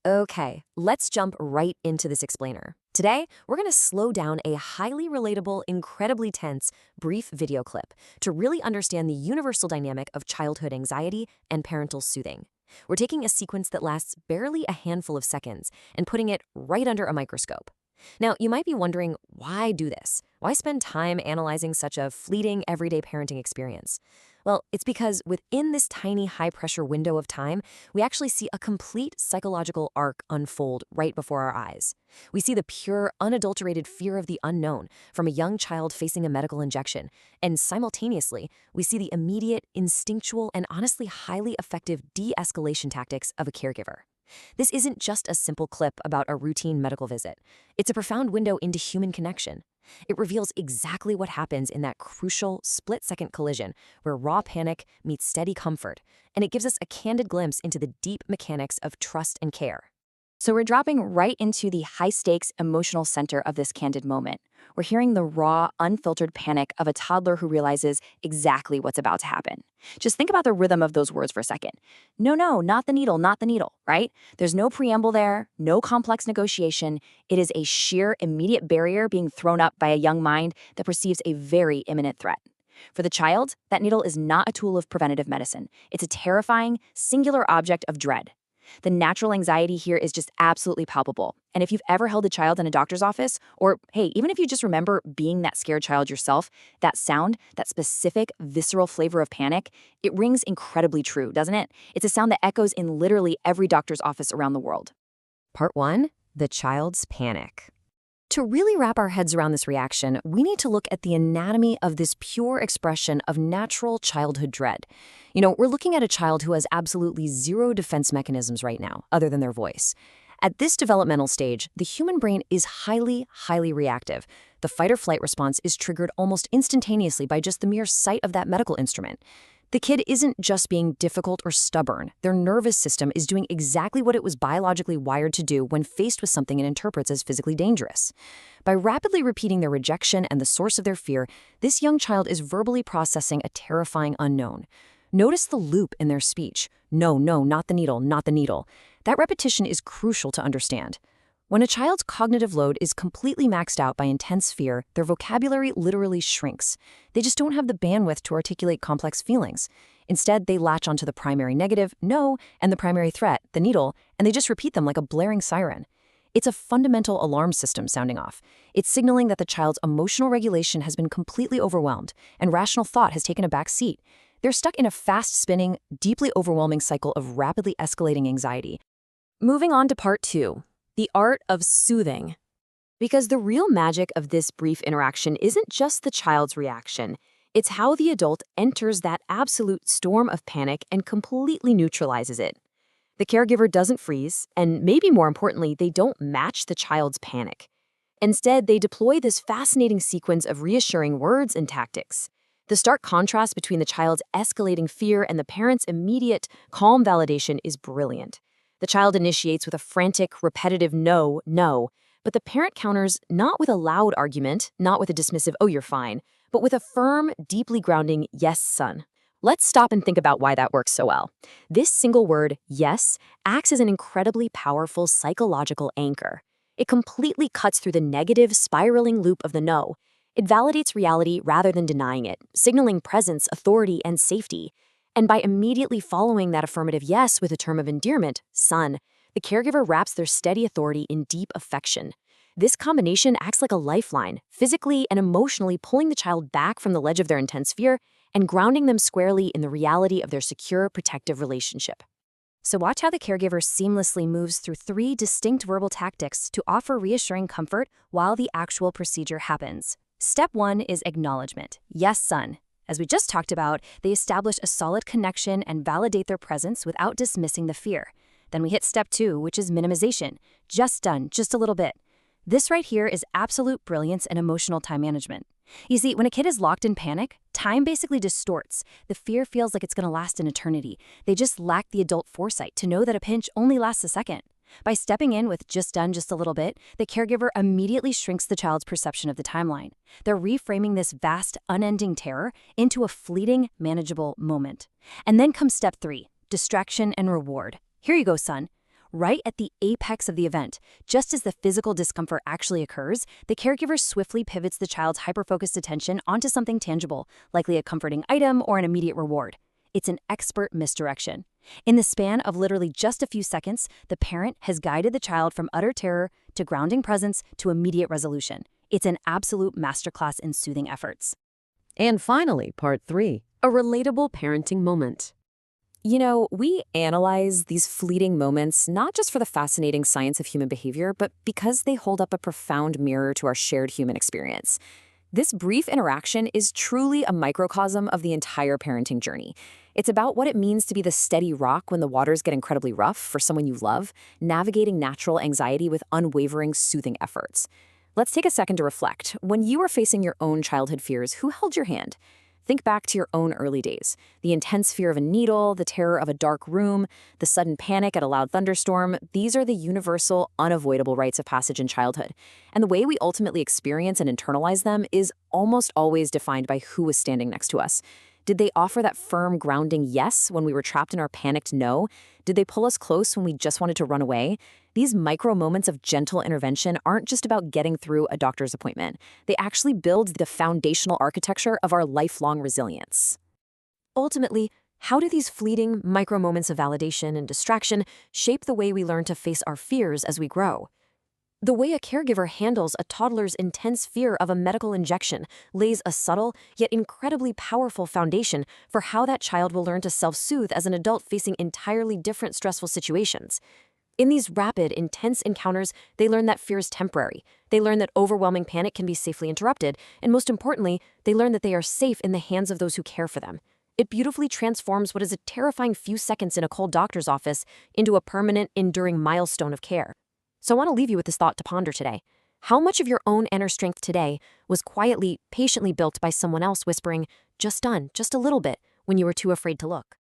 Okay, let's jump right into this explainer. Today, we're going to slow down a highly relatable, incredibly tense, brief video clip to really understand the universal dynamic of childhood anxiety and parental soothing. We're taking a sequence that lasts barely a handful of seconds and putting it right under a microscope. Now, you might be wondering, why do this? Why spend time analyzing such a fleeting, everyday parenting experience? Well, it's because within this tiny, high-pressure window of time, we actually see a complete psychological arc unfold right before our eyes. We see the pure, unadulterated fear of the unknown from a young child facing a medical injection, and simultaneously, we see the immediate, instinctual, and honestly highly effective de-escalation tactics of a caregiver. This isn't just a simple clip about a routine medical visit. It's a profound window into human connection. It reveals exactly what happens in that crucial split-second collision where raw panic meets steady comfort, and it gives us a candid glimpse into the deep mechanics of trust and care. So we're dropping right into the high-stakes emotional center of this candid moment. We're hearing the raw, unfiltered panic of a toddler who realizes exactly what's about to happen. Just think about the rhythm of those words for a second. No, no, not the needle, right? There's no preamble there, no complex negotiation. It is a sheer, immediate barrier being thrown up by a young mind that perceives a very imminent threat. For the child, that needle is not a tool of preventative medicine. It's a terrifying, singular object of dread. The natural anxiety here is just absolutely palpable. And if you've ever held a child in a doctor's office, or hey, even if you just remember being that scared child yourself, that sound, that specific visceral flavor of panic, it rings incredibly true, doesn't it? It's a sound that echoes in literally every doctor's office around the world. Part 1. The child's panic. To really wrap our heads around this reaction, we need to look at the anatomy of this pure expression of natural childhood dread. We're looking at a child who has absolutely zero defense mechanisms right now, other than their voice. At this developmental stage, the human brain is highly, highly reactive. The fight-or-flight response is triggered almost instantaneously by just the mere sight of that medical instrument. The kid isn't just being difficult or stubborn. Their nervous system is doing exactly what it was biologically wired to do when faced with something it interprets as physically dangerous. By rapidly repeating their rejection and the source of their fear, this young child is verbally processing a terrifying unknown. Notice the loop in their speech. No, no, not the needle, not the needle. That repetition is crucial to understand. When a child's cognitive load is completely maxed out by intense fear, their vocabulary literally shrinks. They just don't have the bandwidth to articulate complex feelings. Instead, they latch onto the primary negative, no, and the primary threat, the needle, and they just repeat them like a blaring siren. It's a fundamental alarm system sounding off. It's signaling that the child's emotional regulation has been completely overwhelmed, and rational thought has taken a back seat. They're stuck in a fast-spinning, deeply overwhelming cycle of rapidly escalating anxiety. Moving on to part 2. The art of soothing. Because the real magic of this brief interaction isn't just the child's reaction. It's how the adult enters that absolute storm of panic and completely neutralizes it. The caregiver doesn't freeze, and maybe more importantly, they don't match the child's panic. Instead, they deploy this fascinating sequence of reassuring words and tactics. The stark contrast between the child's escalating fear and the parent's immediate, calm validation is brilliant. The child initiates with a frantic, repetitive no, no, but the parent counters not with a loud argument, not with a dismissive, oh, you're fine, but with a firm, deeply grounding, yes, son. Let's stop and think about why that works so well. This single word, yes, acts as an incredibly powerful psychological anchor. It completely cuts through the negative, spiraling loop of the no. It validates reality rather than denying it, signaling presence, authority, and safety. And by immediately following that affirmative yes with a term of endearment, son, the caregiver wraps their steady authority in deep affection. This combination acts like a lifeline, physically and emotionally pulling the child back from the ledge of their intense fear and grounding them squarely in the reality of their secure, protective relationship. So watch how the caregiver seamlessly moves through 3 distinct verbal tactics to offer reassuring comfort while the actual procedure happens. Step 1 is acknowledgement. Yes, son. As we just talked about, they establish a solid connection and validate their presence without dismissing the fear. Then we hit step 2, which is minimization. Just done, just a little bit. This right here is absolute brilliance and emotional time management. You see, when a kid is locked in panic, time basically distorts. The fear feels like it's going to last an eternity. They just lack the adult foresight to know that a pinch only lasts a second. By stepping in with just done just a little bit, the caregiver immediately shrinks the child's perception of the timeline. They're reframing this vast, unending terror into a fleeting, manageable moment. And then comes step 3, distraction and reward. Here you go, son. right at the apex of the event. Just as the physical discomfort actually occurs, the caregiver swiftly pivots the child's hyper-focused attention onto something tangible, likely a comforting item or an immediate reward. It's an expert misdirection. In the span of literally just a few seconds, the parent has guided the child from utter terror to grounding presence to immediate resolution. It's an absolute masterclass in soothing efforts. And finally, part 3, a relatable parenting moment. You know, we analyze these fleeting moments not just for the fascinating science of human behavior, but because they hold up a profound mirror to our shared human experience. This brief interaction is truly a microcosm of the entire parenting journey. It's about what it means to be the steady rock when the waters get incredibly rough for someone you love, navigating natural anxiety with unwavering, soothing efforts. Let's take a second to reflect. When you were facing your own childhood fears, who held your hand? Think back to your own early days. The intense fear of a needle, the terror of a dark room, the sudden panic at a loud thunderstorm. These are the universal, unavoidable rites of passage in childhood. And the way we ultimately experience and internalize them is almost always defined by who was standing next to us. Did they offer that firm, grounding yes when we were trapped in our panicked no? Did they pull us close when we just wanted to run away? These micro moments of gentle intervention aren't just about getting through a doctor's appointment. They actually build the foundational architecture of our lifelong resilience. Ultimately, how do these fleeting micro moments of validation and distraction shape the way we learn to face our fears as we grow? The way a caregiver handles a toddler's intense fear of a medical injection lays a subtle yet incredibly powerful foundation for how that child will learn to self-soothe as an adult facing entirely different stressful situations. In these rapid, intense encounters, they learn that fear is temporary. They learn that overwhelming panic can be safely interrupted, and most importantly, they learn that they are safe in the hands of those who care for them. It beautifully transforms what is a terrifying few seconds in a cold doctor's office into a permanent, enduring milestone of care. So I want to leave you with this thought to ponder today. How much of your own inner strength today was quietly, patiently built by someone else whispering, "Just done, just a little bit," when you were too afraid to look?